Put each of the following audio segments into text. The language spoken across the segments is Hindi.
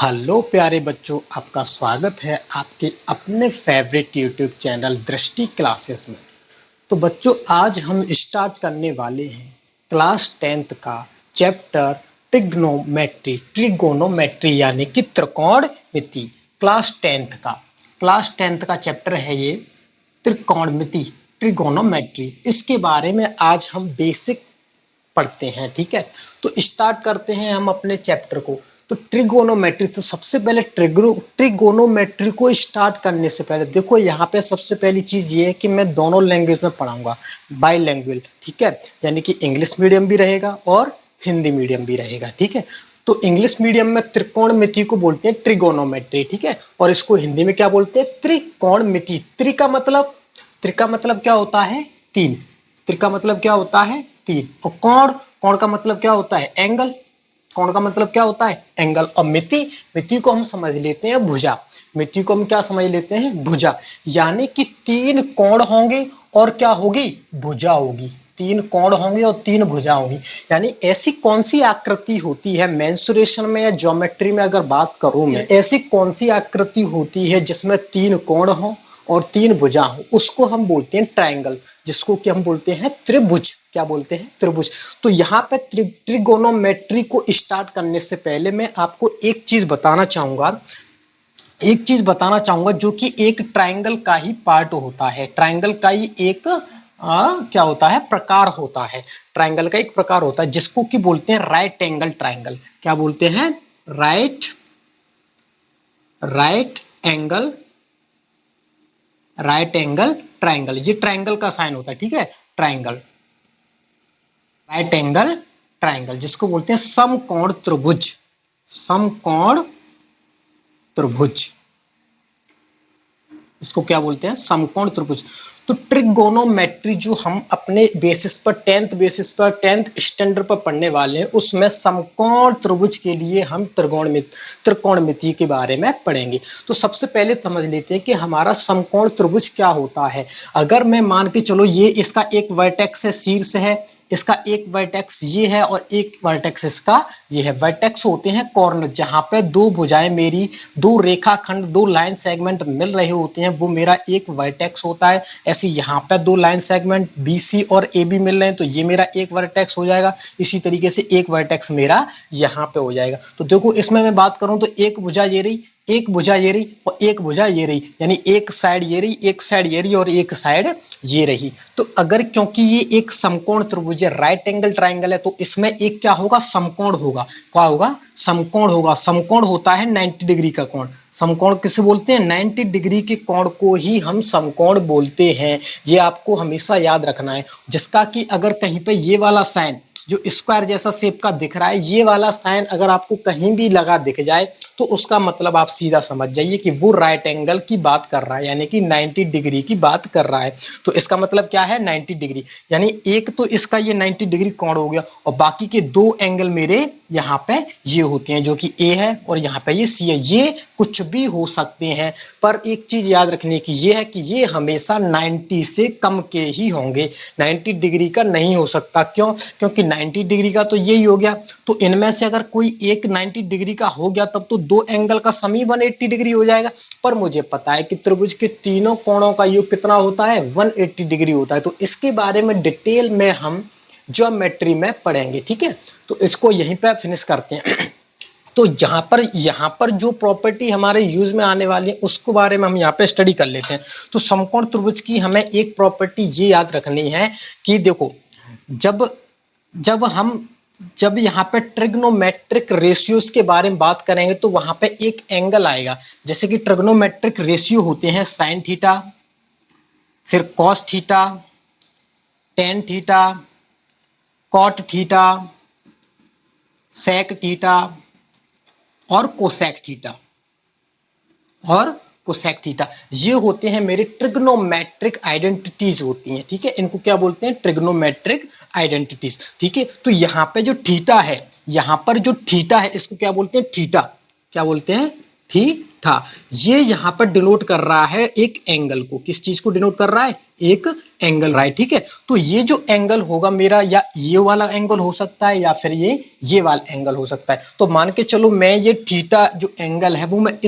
हेलो प्यारे बच्चों, आपका स्वागत है आपके अपने फेवरेट यूट्यूब चैनल दृष्टि क्लासेस में। तो बच्चों, आज हम स्टार्ट करने वाले हैं क्लास 10th का चैप्टर ट्रिगोनोमेट्री यानी कि त्रिकोणमिति। क्लास 10th का चैप्टर है ये त्रिकोणमिति, ट्रिगोनोमेट्री। इसके बारे में आज हम बेसिक पढ़ते हैं, ठीक है। तो स्टार्ट करते हैं हम अपने चैप्टर को। तो ट्रिगोनोमेट्री, तो सबसे पहले ट्रिगोनोमेट्री को स्टार्ट करने से पहले देखो, यहाँ पे सबसे पहली चीज ये है कि मैं दोनों लैंग्वेज में पढ़ाऊंगा, बाईलैंग्वेज, ठीक है। यानी कि इंग्लिश मीडियम भी रहेगा और हिंदी मीडियम भी रहेगा, ठीक है। तो इंग्लिश मीडियम में त्रिकोणमिति को बोलते हैं ट्रिगोनोमेट्री, ठीक है। और इसको हिंदी में क्या बोलते हैं? त्रिकोणमिति। त्रि का मतलब क्या होता है? तीन। त्रि का मतलब क्या होता है? तीन। और कोण का मतलब क्या होता है? एंगल। कोण का मतलब क्या होता है? एंगल। और मिति को हम समझ लेते हैं भुजा। मिति को हम क्या समझ लेते हैं? भुजा। यानी कि तीन कोण होंगे और क्या होगी? भुजा होगी। तीन कोण होंगे और तीन भुजा होगी। यानी ऐसी कौन सी आकृति होती है मेंसुरेशन में या ज्योमेट्री में, अगर बात करूं मैं, ऐसी कौन सी आकृति होती है जिसमें तीन कोण हो और तीन भुजा हो? उसको हम बोलते हैं ट्रायंगल, जिसको कि हम बोलते हैं त्रिभुज। क्या बोलते हैं? त्रिभुज। तो यहाँ पे ट्रिगोनोमेट्री को स्टार्ट करने से पहले मैं आपको एक चीज बताना चाहूंगा जो कि एक ट्रायंगल का ही पार्ट होता है। ट्रायंगल का ही एक क्या होता है? प्रकार होता है। ट्रायंगल का एक प्रकार होता है जिसको कि बोलते हैं राइट एंगल ट्रायंगल। क्या बोलते हैं? Right angle triangle. ये ट्रायंगल का साइन होता है, ठीक है। ट्रायंगल, राइट एंगल ट्रायंगल, जिसको बोलते हैं समकोण त्रिभुज। समकोण त्रिभुज, इसको क्या बोलते हैं? समकोण त्रिभुज। तो ट्रिगोनोमेट्री जो हम अपने बेसिस पर 10th स्टैंडर्ड पर पढ़ने वाले हैं, उसमें समकोण त्रिभुज के लिए हम त्रिकोणमिति के बारे में पढ़ेंगे। तो सबसे पहले समझ लेते हैं कि हमारा समकोण त्रिभुज क्या होता है। अगर मैं मान के चलो, ये इसका एक वर्टेक्स है, शीर्ष है, इसका एक वर्टेक्स ये है और एक वर्टेक्स इसका ये है। वर्टेक्स होते हैं कॉर्नर, जहां पे दो भुजाएं मेरी, दो रेखाखंड, दो लाइन सेगमेंट मिल रहे होते हैं, वो मेरा एक वर्टेक्स होता है। ऐसे यहाँ पे दो लाइन सेगमेंट BC और AB मिल रहे हैं, तो ये मेरा एक वर्टेक्स हो जाएगा। इसी तरीके से एक वर्टेक्स मेरा यहाँ पे हो जाएगा। तो देखो, इसमें मैं बात करूं तो एक भुजा ये रही, एक भुजा ये रही और एक भुजा ये रही। यानी एक साइड ये रही, एक साइड ये रही और एक साइड ये रही। तो अगर, क्योंकि ये एक समकोण त्रिभुज है, राइट एंगल ट्रायंगल है, तो इसमें एक क्या होगा? समकोण होगा। क्या होगा? समकोण होगा। समकोण होता है 90 डिग्री का कोण। समकोण किसे बोलते हैं? 90 डिग्री के कोण को ही हम समकोण बोलते हैं। ये आपको हमेशा याद रखना है। जिसका कि अगर कहीं पे ये वाला साइन जो स्क्वायर जैसा शेप का दिख रहा है, ये वाला साइन अगर आपको कहीं भी लगा दिख जाए, तो उसका मतलब आप सीधा समझ जाइए कि वो राइट एंगल की बात कर रहा है, यानी कि 90 डिग्री की बात कर रहा है। तो इसका मतलब क्या है? 90 डिग्री। यानी एक तो इसका ये 90 डिग्री कोण हो गया और बाकी के दो एंगल मेरे यहाँ पे ये होते हैं, जो कि A है और यहाँ पे ये C है। ये कुछ भी हो सकते हैं, पर एक चीज याद रखने की ये है कि ये हमेशा 90 से कम के ही होंगे। 90 डिग्री का नहीं हो सकता। क्यों? क्योंकि 90 डिग्री का तो यही हो गया, तो इनमें से अगर कोई एक 90 डिग्री का हो गया, तब तो दो एंगल का सम ही 180 डिग्री हो जाएगा। पर मुझे पता है कि त्रिभुज के तीनों कोणों का योग कितना होता है? 180 डिग्री होता है। तो इसके बारे में डिटेल में हम ज्योमेट्री में पढ़ेंगे, ठीक है। तो इसको यहीं पे फिनिश करते हैं। तो यहाँ पर जो प्रॉपर्टी हमारे यूज में आने वाली है, उसके बारे में हम यहाँ पे स्टडी कर लेते हैं। तो समकोण त्रिभुज की हमें एक प्रॉपर्टी ये याद रखनी है कि देखो, जब यहाँ पे ट्रिग्नोमेट्रिक रेशियोज के बारे में बात करेंगे, तो वहां पे एक एंगल आएगा। जैसे कि ट्रिग्नोमेट्रिक रेशियो होते हैं साइन थीटा, फिर cos theta, tan theta, cot theta, sec theta और कोसेक थीटा। ये होते हैं मेरे ट्रिग्नोमेट्रिक आइडेंटिटीज होती हैं, ठीक है। इनको क्या बोलते हैं? ट्रिग्नोमेट्रिक आइडेंटिटीज, ठीक है। तो यहाँ पे जो थीटा है, यहाँ पर जो थीटा है, इसको क्या बोलते हैं? थीटा। क्या बोलते हैं? थीटा। ये यहाँ पर डिनोट कर रहा है एक एंगल को। किस चीज को डिनोट कर रहा है? एक एंगल, राइट। ठीक है, तो ये जो एंगल होगा मेरा, या ये वाला एंगल हो सकता है या फिर ये वाला एंगल हो सकता है। तो मान के चलो मैं ये थीटा जो एंगल है वो मैं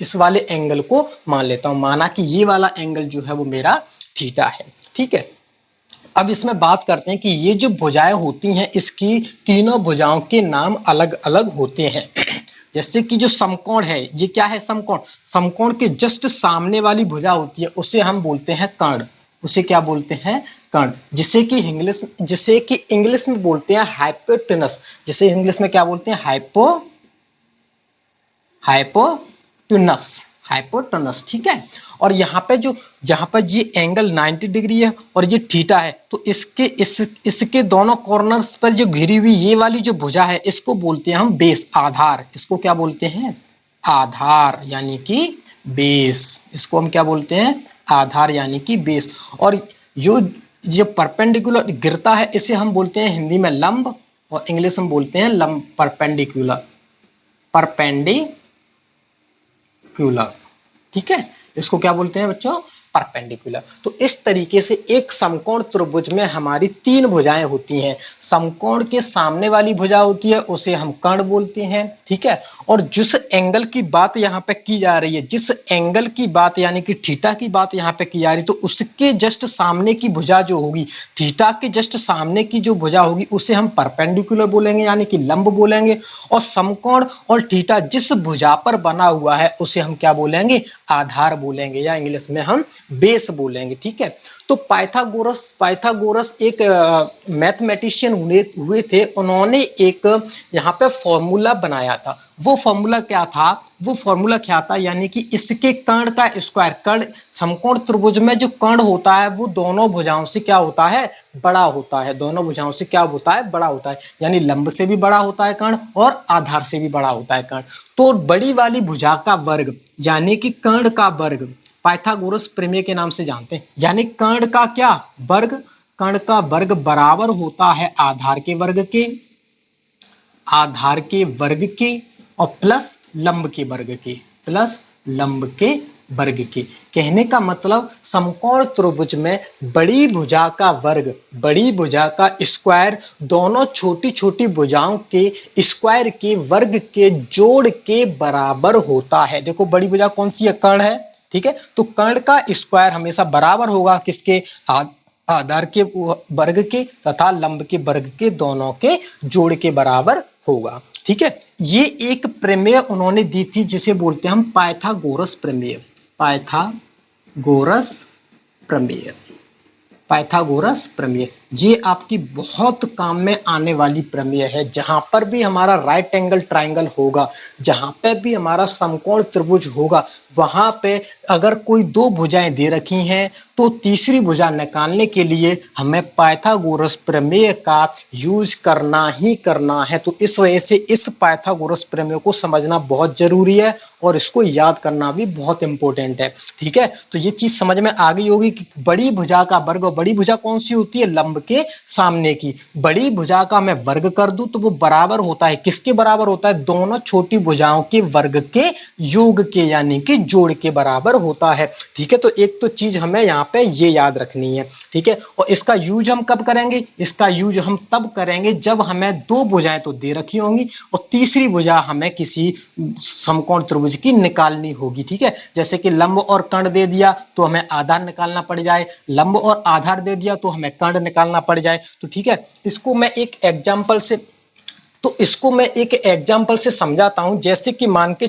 इस वाले एंगल को मान लेता हूं। माना कि ये वाला एंगल जो है वो मेरा थीटा है। ठीक है, अब इसमें बात करते हैं कि ये जो भुजाएं होती हैं इसकी तीनों भुजाओं के नाम अलग अलग होते हैं। जैसे कि जो समकोण है, ये क्या है? समकोण। समकोण के जस्ट सामने वाली भुजा होती है उसे हम बोलते हैं कर्ण। उसे क्या बोलते हैं? कर्ण। जिसे कि इंग्लिश में बोलते हैं हाइपोटेनस। जिसे इंग्लिश में क्या बोलते हैं? हाइपोटेनस। ठीक है, और यहाँ पर ये एंगल 90 डिग्री है और ये थीटा है, तो इसके दोनों कॉर्नर्स पर जो घिरी हुई ये वाली जो भुजा है इसको बोलते हैं हम बेस, आधार। इसको क्या बोलते हैं? आधार यानी कि बेस। इसको हम क्या बोलते हैं? आधार यानी कि बेस। और जो परपेंडिकुलर गिरता है इसे हम बोलते हैं हिंदी में लंब, और इंग्लिश में बोलते हैं लंब, परपेंडिकुलर। ठीक है, इसको क्या बोलते हैं बच्चों? परपेंडिकुलर। तो इस तरीके से एक समकोण त्रिभुज में हमारी तीन भुजाएं होती हैं। समकोण के सामने वाली भुजा होती है उसे हम कर्ण बोलते हैं। ठीक है, और जिस एंगल की बात यहाँ पे की जा रही है, जिस एंगल की बात यानी कि थीटा की बात यहाँ पे की जा रही है, तो उसके जस्ट सामने की भुजा जो होगी, थीटा के जस्ट सामने की जो भुजा होगी उसे हम परपेंडिकुलर बोलेंगे यानी कि लंब बोलेंगे। और समकोण और थीटा जिस भुजा पर बना हुआ है उसे हम क्या बोलेंगे? आधार बोलेंगे, या इंग्लिश में हम बेस बोलेंगे। ठीक है, तो पाइथागोरस एक मैथमेटिशियन हुए थे। उन्होंने एक यहाँ पे फॉर्मूला बनाया था। वो फॉर्मूला क्या था? यानी कि इसके कर्ण का स्क्वायर, कर्ण समकोण त्रिभुज में जो कर्ण होता है वो दोनों भुजाओं से क्या होता है? बड़ा होता है। दोनों भुजाओं से क्या होता है? बड़ा होता है। यानी लंब से भी बड़ा होता है कर्ण और आधार से भी बड़ा होता है कर्ण। तो बड़ी वाली भुजा का वर्ग यानी कि कर्ण का वर्ग पाइथागोरस प्रमेय के नाम से जानते हैं। यानी कर्ण का क्या वर्ग? कर्ण का वर्ग बराबर होता है आधार के वर्ग के और प्लस लंब के वर्ग के। कहने का मतलब समकोण त्रिभुज में बड़ी भुजा का वर्ग, बड़ी भुजा का स्क्वायर दोनों छोटी छोटी भुजाओं के स्क्वायर के वर्ग के जोड़ के बराबर होता है। देखो बड़ी भुजा कौन सी है? कर्ण है। ठीक है, तो कर्ण का स्क्वायर हमेशा बराबर होगा किसके? आधार के वर्ग के तथा लंब के वर्ग के, दोनों के जोड़ के बराबर होगा। ठीक है, ये एक प्रमेय उन्होंने दी थी जिसे बोलते हैं हम पाइथागोरस प्रमेय। ये आपकी बहुत काम में आने वाली प्रमेय है। जहां पर भी हमारा राइट एंगल ट्राइंगल होगा, जहां पे भी हमारा समकोण त्रिभुज होगा, वहां पे अगर कोई दो भुजाएं दे रखी हैं तो तीसरी भुजा निकालने के लिए हमें पाइथागोरस प्रमेय का यूज करना ही करना है। तो इस वजह से इस पाइथागोरस प्रमेय को समझना बहुत जरूरी है और इसको याद करना भी बहुत इंपॉर्टेंट है। ठीक है, तो ये चीज समझ में आ गई होगी कि बड़ी भुजा का वर्ग, और बड़ी भुजा कौन सी होती है? लंब के सामने की। बड़ी भुजा का मैं वर्ग कर दूं तो वो बराबर होता है किसके बराबर होता है? दोनों छोटी भुजाओं के वर्ग के योग के यानी कि जोड़ के बराबर होता है। ठीक है, तो एक तो चीज हमें यहाँ पे ये याद रखनी है। ठीक है, और इसका यूज हम कब करेंगे? इसका यूज हम तब करेंगे जब हमें दो भुजाएं तो दे रखी होंगी और तीसरी भुजा हमें किसी समकोण त्रिभुज की निकालनी होगी। ठीक है, जैसे कि लंब और कर्ण दे दिया तो हमें आधार निकालना पड़ जाए, लंब और आधार दे दिया तो हमें कर्ण निकालना पड़ जाए। तो ठीक है, इसको मैं एक एग्जाम्पल से समझाता हूं। जैसे कि मान के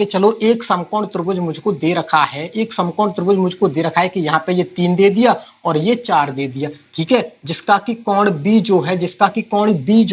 चलो एक समकोण त्रिभुज मुझको दे रखा है। एक समकोण त्रिभुज मुझको दे रखा है कि यहाँ पे ये 3 दे दिया और ये 4 दे दिया। ठीक है, जिसका कि कोण बी जो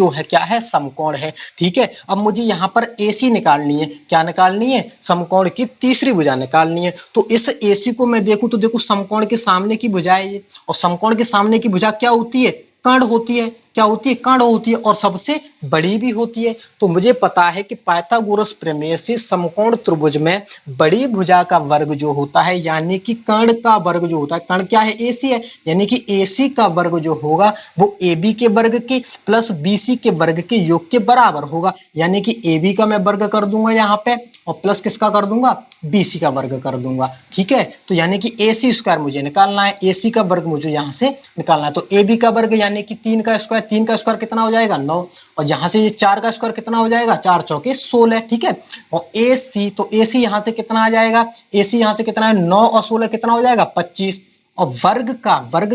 है क्या है? समकोण है। ठीक है, अब मुझे यहाँ पर AC निकालनी है। क्या निकालनी है? समकोण की तीसरी भुजा निकालनी है। तो इस AC को मैं देखूं तो देखो समकोण के सामने की भुजा है ये, और समकोण के सामने की भुजा क्या होती है? कर्ण होती है। क्या होती है, कर्ण होती है और सबसे बड़ी भी होती है। तो मुझे पता है कि पाइथागोरस प्रमेय से समकोण त्रिभुज में बड़ी भुजा का वर्ग जो होता है यानी कि कर्ण का वर्ग जो होता है, कर्ण क्या है, AC है, यानी कि AC का वर्ग जो होगा वो AB के वर्ग के प्लस BC के वर्ग के योग के बराबर होगा। यानी कि AB का मैं वर्ग कर दूंगा यहाँ पे और प्लस किसका कर दूंगा, BC का वर्ग कर दूंगा। ठीक है, तो यानी कि AC स्क्वायर मुझे निकालना है, AC का वर्ग मुझे यहाँ से निकालना है। तो AB का वर्ग यानी कि 3 का स्क्वायर, 3 का स्क्वायर कितना हो जाएगा 9, और जहां से ये 4 का स्क्वायर कितना हो जाएगा, 4 चौके 16। ठीक है, और AC, तो AC यहाँ से कितना आ जाएगा, AC यहाँ से कितना है 9 और 16 कितना हो जाएगा 25। और वर्ग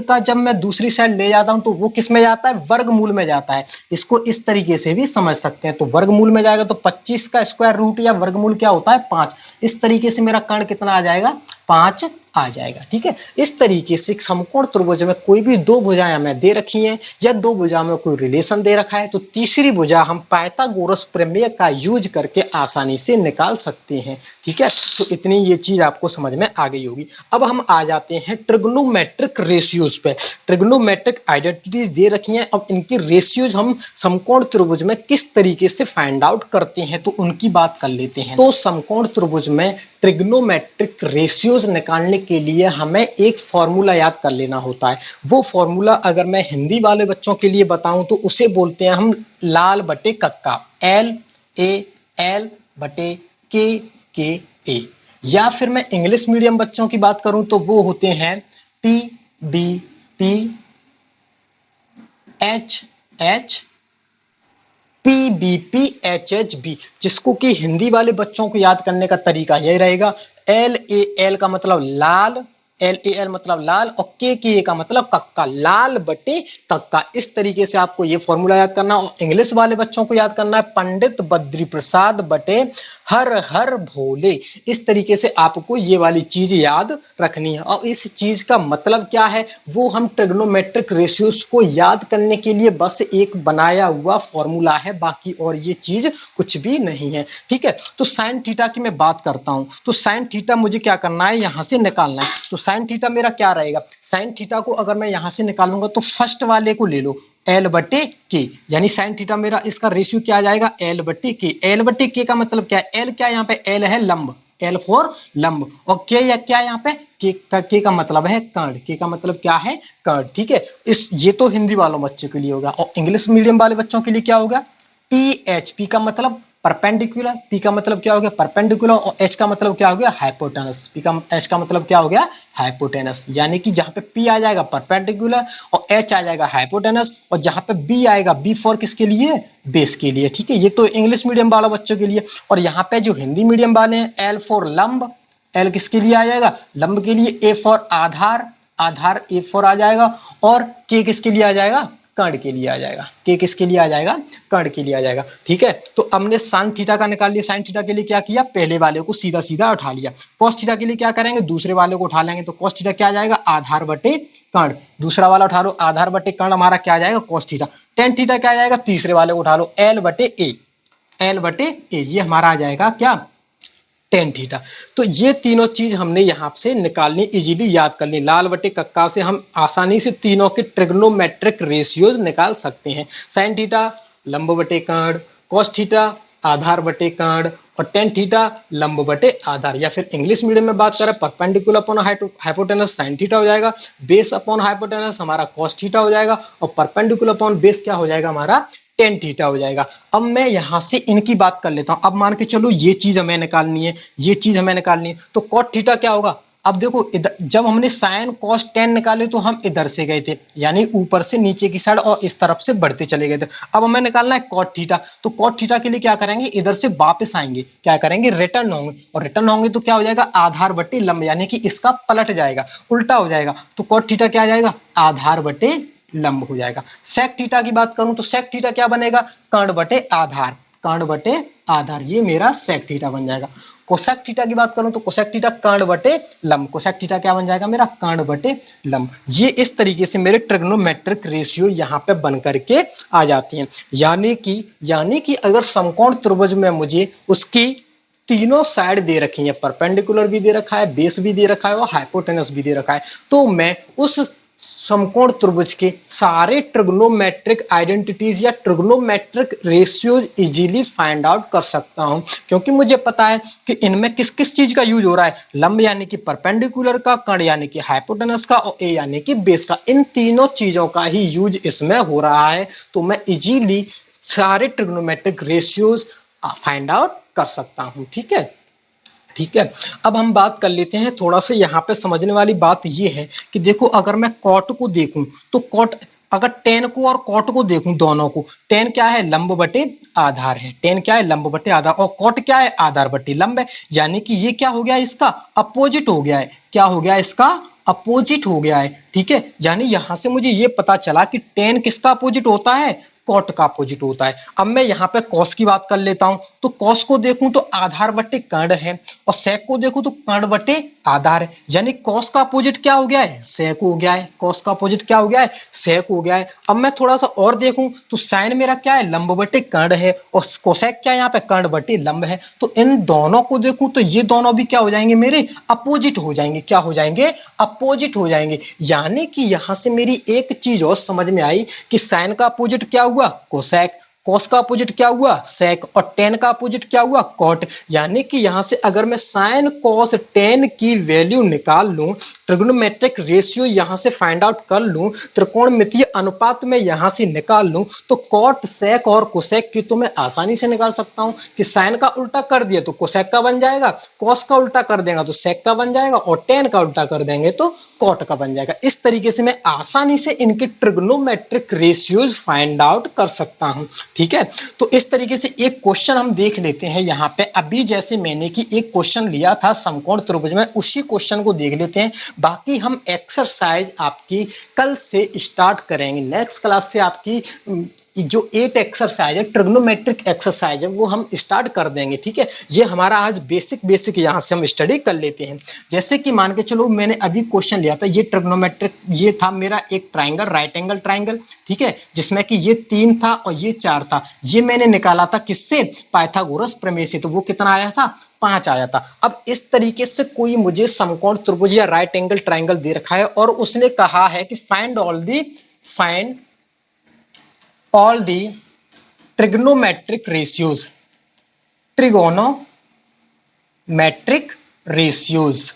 का जब मैं दूसरी साइड ले जाता हूं तो वो किस में जाता है, वर्गमूल में जाता है। इसको इस तरीके से भी समझ सकते हैं। तो वर्गमूल में जाएगा तो 25 का स्क्वायर रूट या वर्गमूल क्या होता है 5। इस तरीके से मेरा कर्ण कितना आ जाएगा, 5 आ जाएगा। ठीक है, इस तरीके से समकोण त्रिभुज में कोई भी दो भुजाएं हमें दे रखी हैं या दो भुजाओं में कोई रिलेशन दे रखा है तो तीसरी भुजा हम पाइथागोरस प्रमेय का यूज करके आसानी से निकाल सकते हैं। ठीक है, तो इतनी ये चीज आपको समझ में आ गई होगी। अब हम आ जाते हैं ट्रिग्नोमेट्रिक रेशियोज पे। ट्रिग्नोमेट्रिक आइडेंटिटीज दे रखी हैं, अब इनकी रेशियोज हम समकोण त्रिभुज में किस तरीके से फाइंड आउट करते हैं तो उनकी बात कर लेते हैं। तो समकोण त्रिभुज में ट्रिग्नोमेट्रिक रेशियोज निकालने के लिए हमें एक फॉर्मूला याद कर लेना होता है। वो फॉर्मूला अगर मैं हिंदी वाले बच्चों के लिए बताऊं तो उसे बोलते हैं हम लाल बटे कक्का, LAL बटे KA। या फिर मैं इंग्लिश मीडियम बच्चों की बात करूं तो वो होते हैं PBP HH PBPHHB, जिसको कि हिंदी वाले बच्चों को याद करने का तरीका यही रहेगा। LAL का मतलब लाल, LAL मतलब लाल, और KA का मतलब कक्का, लाल बटे कक्का। इस तरीके से आपको ये फॉर्मूला याद करना। और इंग्लिश वाले बच्चों को याद करना है पंडित बद्री प्रसाद बटे हर हर भोले। इस तरीके से आपको ये वाली चीज याद रखनी है। और इस चीज का मतलब क्या है, वो हम ट्रिग्नोमेट्रिक रेशियोज को याद करने के लिए बस एक बनाया हुआ फॉर्मूला है, बाकी और ये चीज कुछ भी नहीं है। ठीक है, तो साइन थीटा की मैं बात करता हूं तो साइन थीटा मुझे क्या करना है, यहां से निकालना है। तो साइन थीटा मेरा क्या रहेगा, साइन थीटा को अगर मैं यहां से निकालूंगा तो फर्स्ट वाले को ले लो L बटे के, यानी साइन थीटा मेरा इसका रेशियो क्या आ जाएगा L बटे के। L बटे के का मतलब क्या है, L क्या यहाँ पे L है लंब, L फॉर लंब, और के या क्या यहाँ पे के का मतलब है कर्ण, के का मतलब क्या है कर्ण। ठीक है, इस ये तो हिंदी वालों बच्चों के लिए होगा। और इंग्लिश मीडियम वाले बच्चों के लिए क्या होगा, PH का मतलब परपेंडिकुलर, P का मतलब क्या हो गया परपेंडिकुलर, और H का मतलब क्या हो गया हाइपोटेनस। H का मतलब क्या हो गया हाइपोटेनस, यानी कि जहां पे P आ जाएगा परपेंडिकुलर और H आ जाएगा हाइपोटेनस, और जहां पे B आएगा B फॉर किसके लिए, बेस के लिए। ठीक है, ये तो इंग्लिश मीडियम वाला बच्चों के लिए। और यहाँ पे जो हिंदी मीडियम वाले हैं L फॉर लंब, L किसके लिए आ जाएगा लंब के लिए, A for Aadhaar, Aadhaar A for आ जाएगा, और K किसके लिए आ जाएगा कर्ण के लिए आ जाएगा, के किसके लिए आ जाएगा कर्ण के लिए आ जाएगा। ठीक है, तो हमने साइन थीटा का निकाल लिया। साइन थीटा के लिए क्या किया, पहले वाले को सीधा सीधा उठा लिया। कॉस थीटा के लिए क्या करेंगे, दूसरे वाले को उठा लेंगे। तो कॉस थीटा क्या आ जाएगा, आधार बटे कर्ण, दूसरा वाला उठा लो आधार बटे कर्ण, हमारा क्या आ जाएगा कॉस थीटा। टेन थीटा क्या आ जाएगा, तीसरे वाले को उठा लो L बटे A, L बटे A, ये हमारा आ जाएगा क्या टेन थीटा। तो ये तीनों चीज हमने यहाँ से निकालनी, इजीली याद करनी। लाल बटे कक्का से हम आसानी से तीनों के ट्रिग्नोमेट्रिक रेशियोज निकाल सकते हैं। साइन थीटा लंब बटे कर्ण, कॉस थीटा आधार बटे कर्ण, और टेन थीटा लंब बटे आधार। या फिर इंग्लिश मीडियम में बात करें perpendicular upon hypotenuse sine theta हो जाएगा, बेस अपॉन हाइपोटेनस हमारा कॉस थीटा हो जाएगा, और परपेंडिकुलर अपॉन बेस क्या हो जाएगा हमारा टेन थीटा हो जाएगा। अब मैं यहां से इनकी बात कर लेता हूं। अब मान के चलो ये चीज हमें निकालनी है, ये चीज हमें निकालनी है, तो कॉट थीटा क्या होगा। अब देखो जब हमने साइन कॉस टेन निकाले तो हम इधर से गए थे, यानी ऊपर से नीचे की साइड और इस तरफ से बढ़ते चले गए थे। अब हमें निकालना है कॉट थीटा, तो कॉट थीटा के लिए क्या करेंगे, इधर से वापस आएंगे, क्या करेंगे रिटर्न होंगे, और रिटर्न होंगे तो क्या हो जाएगा आधार बटे लंब, यानी कि इसका पलट जाएगा, उल्टा हो जाएगा। तो कॉट थीटा क्या आ जाएगा आधार बटे लंब हो जाएगा। सेक थीटा की बात करूं तो सेक थीटा क्या बनेगा, कर्ण बटे आधार, कर्ण बटे आधार, ये मेरा सेक थीटा बन जाएगा। कोसेक थीटा की बात करूं तो कोसेक थीटा कर्ण बटे लंब, कोसेक थीटा क्या बन जाएगा मेरा कर्ण बटे लंब। ये इस तरीके से मेरे ट्रिग्नोमेट्रिक रेशियो यहाँ पे बन करके आ जाती हैं। यानी कि अगर समकोण त्रिभुज में मुझे उसकी तीनों साइड दे रखी है, परपेंडिकुलर भी दे रखा है, बेस भी दे रखा है, और हाइपोटेनस भी दे रखा है, तो मैं उस समकोण त्रिभुज के सारे ट्रिग्नोमेट्रिक आइडेंटिटीज या trigonometric ratios easily find out कर सकता हूं, क्योंकि मुझे पता है कि इनमें किस किस चीज का यूज हो रहा है, लंब यानी कि परपेंडिकुलर का, कर्ण यानी कि हाइपोटेनस का, और ए यानी कि बेस का। इन तीनों चीजों का ही यूज इसमें हो रहा है, तो मैं इजीली सारे ट्रिग्नोमेट्रिक रेशियोज फाइंड आउट कर सकता हूं। ठीक है, ठीक है। अब हम बात कर लेते हैं, थोड़ा सा यहाँ पे समझने वाली बात ये है कि देखो, अगर मैं कॉट को देखूं तो कॉट, अगर टेन को और कॉट को देखूं दोनों को, टेन क्या है, लंब बटे आधार है, टेन क्या है, लंब बटे आधार, और कॉट क्या है, आधार बटे लंब है। यानी कि ये क्या हो गया, इसका अपोजिट हो गया है। क्या हो गया, इसका अपोजिट हो गया है। ठीक है, यानी यहां से मुझे ये पता चला कि टेन किसका अपोजिट होता है, कॉट का अपोजिट होता है। अब मैं यहाँ पे कॉस की बात कर लेता हूं, तो कॉस को देखूं तो आधार बटे कर्ण है, और सेक को देखूं तो कर्ण बटे आधार है। यानी कॉस का अपोजिट क्या हो गया है, सेक हो गया है। कॉस का अपोजिट क्या हो गया है, सेक हो गया है। अब मैं थोड़ा सा और देखूं तो साइन मेरा क्या है, लंब बटे कर्ण है, और कोसेक क्या है यहाँ पे, कर्ण बटे लंब है। तो इन दोनों को देखूं तो ये दोनों भी क्या हो जाएंगे, मेरे अपोजिट हो जाएंगे। क्या हो जाएंगे, अपोजिट हो जाएंगे। यानी कि यहां से मेरी एक चीज और समझ में आई कि साइन का अपोजिट क्या हुआ, कोसेक, कॉस का अपोजिट क्या हुआ, सेक, और टेन का अपोजिट क्या हुआ, कॉट। यानी कि यहां से अगर मैं साइन कॉस टेन की वैल्यू निकाल लूं, ट्रिग्नोमेट्रिक रेशियो यहां से फाइंड आउट कर लूं, त्रिकोणमितीय अनुपात में यहां से निकाल लूं, तो कॉट, सेक और कोसेक की तो मैं आसानी से निकाल सकता हूं कि साइन का उल्टा कर दिया तो कोसेक का बन जाएगा, कॉस का उल्टा कर देगा तो सेक का बन जाएगा, और टेन का उल्टा कर देंगे तो कॉट का बन जाएगा। इस तरीके से मैं आसानी से इनके ट्रिग्नोमेट्रिक रेशियोज फाइंड आउट कर सकता हूं। ठीक है, तो इस तरीके से एक क्वेश्चन हम देख लेते हैं यहाँ पे। अभी जैसे मैंने कि एक क्वेश्चन लिया था समकोण त्रिभुज में, उसी क्वेश्चन को देख लेते हैं। बाकी हम एक्सरसाइज आपकी कल से स्टार्ट करेंगे। नेक्स्ट क्लास से आपकी जो 8 एक्सरसाइज है, ट्रिग्नोमेट्रिक एक्सरसाइज है, वो हम स्टार्ट कर देंगे। ठीक है, ये हमारा आज बेसिक यहाँ से हम स्टडी कर लेते हैं। जैसे कि मान के चलो, मैंने अभी क्वेश्चन लिया था, ये ट्रिग्नोमेट्रिक, ये था मेरा एक ट्राइंगल, राइट एंगल ट्राइंगल। ठीक है, जिसमें कि ये 3 था और ये 4 था। ये मैंने निकाला था किससे, पाइथागोरस प्रमेय से। तो वो कितना आया था, 5 आया था। अब इस तरीके से कोई मुझे समकोण त्रिभुज या राइट एंगल ट्राइंगल दे रखा है, और उसने कहा है कि find all the trigonometric ratios, trigonometric ratios।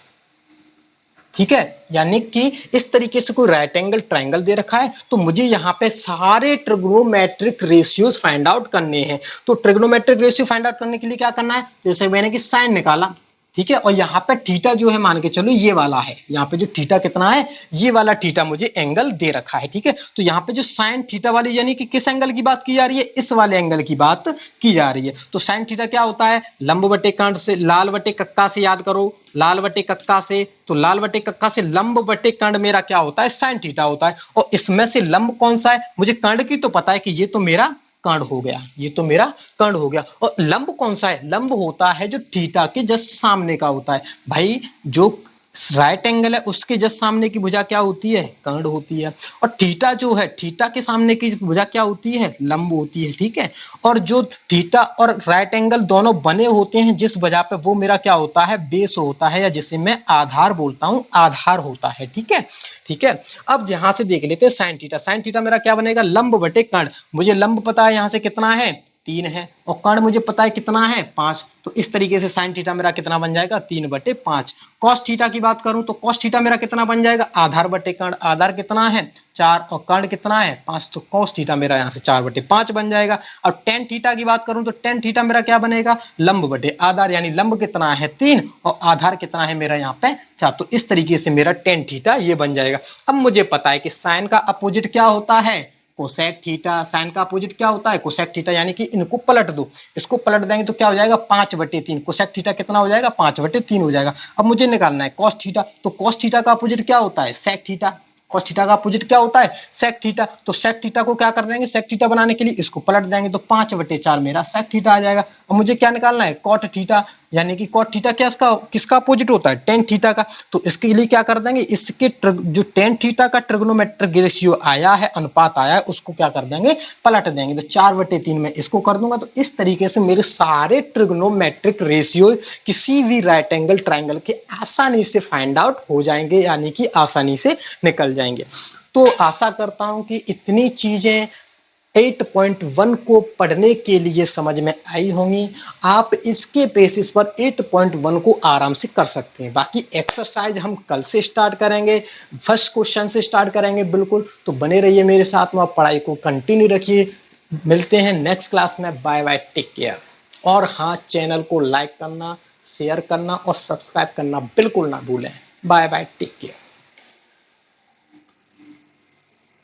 ठीक है, यानी कि इस तरीके से कोई राइट एंगल ट्राइंगल दे रखा है, तो मुझे यहाँ पे सारे ट्रिग्नोमेट्रिक रेशियोज फाइंड आउट करने हैं। तो ट्रिग्नोमेट्रिक रेशियो फाइंड आउट करने के लिए क्या करना है, जैसे मैंने कि साइन निकाला। ठीक है, और यहाँ पे थीटा जो है, मान के चलो ये वाला है, यहाँ पे जो थीटा कितना है, ये वाला थीटा मुझे एंगल दे रखा है। ठीक है, तो यहाँ पे जो साइन थीटा वाली, यानी कि किस एंगल की बात की जा रही है, इस वाले एंगल की बात की जा रही है। तो साइन थीटा क्या होता है, लंब बटे कर्ण से, लाल बटे कक्का से याद करो, लाल बटे कक्का से, तो लाल बटे कक्का से लंब बटे कर्ण मेरा क्या होता है, साइन थीटा होता है। और इसमें से लंब कौन सा है, मुझे कर्ण की तो पता है कि ये तो मेरा कर्ण हो गया, ये तो मेरा कर्ण हो गया। और लंब कौन सा है, लंब होता है जो थीटा के जस्ट सामने का होता है। भाई जो राइट एंगल है उसके जस्ट सामने की भुजा क्या होती है, कर्ण होती है। और थीटा जो है, थीटा के सामने की भुजा क्या होती है, लंब होती है। ठीक है, और जो थीटा और राइट एंगल दोनों बने होते हैं जिस भुजा पे, वो मेरा क्या होता है, बेस होता है, या जिसे मैं आधार बोलता हूं, आधार होता है। ठीक है, ठीक है। अब यहां से देख लेते हैं साइन थीटा। साइन थीटा मेरा क्या बनेगा, लंब बटे कर्ण। मुझे लंब पता है यहां से कितना है, 3 है, और कर्ण मुझे पता है कितना है, 5। तो इस तरीके से साइन थीटा मेरा कितना बन जाएगा, 3/5। कॉस थीटा की बात करूं तो कॉस थीटा मेरा कितना बन जाएगा, आधार बटे कर्ण। आधार कितना है, 4, और कर्ण कितना है, 5। तो कॉस थीटा मेरा यहाँ से 4/5 बन जाएगा। अब टेन थीटा की बात करूं तो टेन थीटा मेरा क्या बनेगा, लंब बटे आधार, यानी लंब कितना है 3 और आधार कितना है मेरा यहाँ पे 4। तो इस तरीके से मेरा टेन थीटा ये बन जाएगा। अब मुझे पता है कि साइन का अपोजिट क्या होता है, कोसेक थीटा। साइन का अपोजिट क्या होता है, कोसेक थीटा। यानी कि इनको पलट दो, इसको पलट देंगे तो क्या हो जाएगा, 5/3। कोसेक थीटा कितना हो जाएगा, 5/3 हो जाएगा। अब मुझे निकालना है कॉस थीटा। तो कॉस थीटा का अपोजिट क्या होता है, सेक थीटा। कॉस थीटा का अपोजिट क्या होता है, सेक थीटा। तो सेक थीटा को क्या कर देंगे, सेक थीटा बनाने के लिए इसको पलट देंगे तो 5/4 मेरा सेक थीटा आ जाएगा। अब मुझे क्या निकालना है, कॉट थीटा। यानी कि कॉट थीटा क्या किसका अपोजिट होता है, टेन थीटा का। तो इसके लिए क्या कर देंगे, इसके जो टेन थीटा का ट्रिग्नोमेट्रिक रेशियो आया है, अनुपात आया है, उसको क्या कर देंगे, पलट देंगे। तो 4/3 में इसको कर दूंगा। तो इस तरीके से मेरे सारे ट्रिग्नोमेट्रिक रेशियो किसी भी राइट एंगल ट्राइंगल के आसानी से फाइंड आउट हो जाएंगे, यानी कि आसानी से निकल जाएंगे। तो आशा करता हूं कि इतनी चीजें 8.1 को पढ़ने के लिए समझ में आई होंगी। आप इसके बेसिस पर 8.1 को आराम से कर सकते हैं। बाकी एक्सरसाइज हम कल से स्टार्ट करेंगे, फर्स्ट क्वेश्चन से स्टार्ट करेंगे बिल्कुल। तो बने रहिए मेरे साथ में, आप पढ़ाई को कंटिन्यू रखिए। मिलते हैं नेक्स्ट क्लास में। Bye bye, take care. और हाँ, चैनल को लाइक करना, शेयर करना और सब्सक्राइब करना बिल्कुल ना भूलें। Bye bye, take care.